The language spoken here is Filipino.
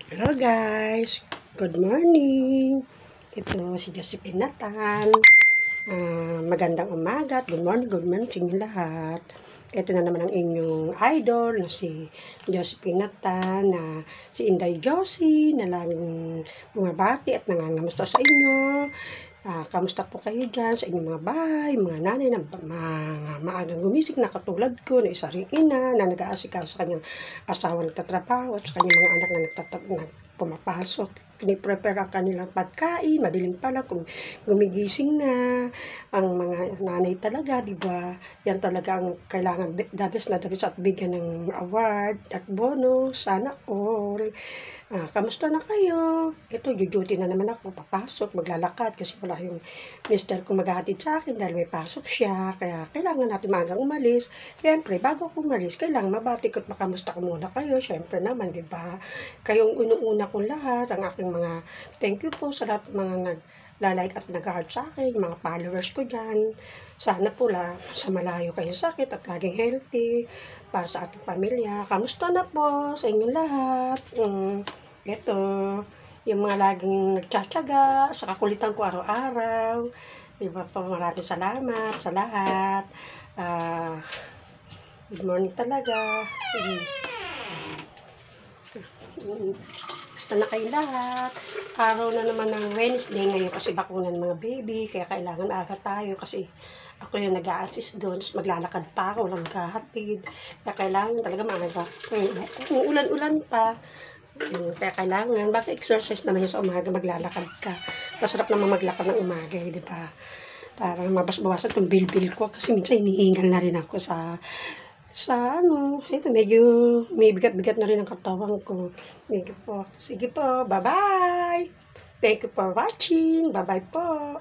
Hello guys, good morning. Ito si Josephine Natan. Magandang umaga at good morning sa inyo lahat. Ito na naman ang inyong idol na si Josephine Natan, na si Inday Josie, na laging bumabati at nangangamusta sa inyo. Kamusta po kayo dyan sa inyong mga bahay, mga nanay na maagang gumising na katulad ko, na isa ring ina na nag-aasikaso sa kanyang asawa nagtatrabaho at sa kanyang mga anak na pumapasok. Piniprepare ang kanilang pagkain, madilim pa lang kung gumigising na. Ang mga nanay talaga, di ba? Yan talaga ang kailangan, the best at bigyan ng award at bonus. Sana all. Kamusta na kayo? Ito, duty na naman ako. Papasok, maglalakad kasi wala yung mister ko maghahatid sa akin dahil may pasok siya. Kaya kailangan natin maagang umalis. Siyempre, bago ako umalis, kailangan mabati ko at makamusta ko muna kayo. Siyempre naman, di ba? Kayong unang-una kong lahat, ang aking mga thank you po sa lahat mga naglalike at nag-heart sa akin, mga followers ko dyan. Sana po sa malayo kayo sakit at laging healthy para sa ating pamilya. Kamusta na po sa inyong lahat? Ito, yung mga laging nagtsatsaga sa kakulitan ko araw-araw. Diba po, maraming salamat sa lahat. Good morning talaga. Basta na kayo lahat. Araw na naman ng Wednesday ngayon kasi bakunan mga baby. Kaya kailangan aga tayo kasi ako yung nag-a-assist doon. Maglalakad pa ako, walang kahatid. Kaya kailangan talaga maaga. Kung ulan-ulan pa, kaya kailangan, bakit exercise naman yun sa umaga, maglalakad ka. Masarap naman maglakad ng umaga, di ba? Para mabas-bawasan itong bil-bil ko. Kasi minsan hinihingal na rin ako sa ito medyo may bigat-bigat na rin ang katawan ko. Thank you po. Sige po, bye-bye! Thank you for watching. Bye-bye po.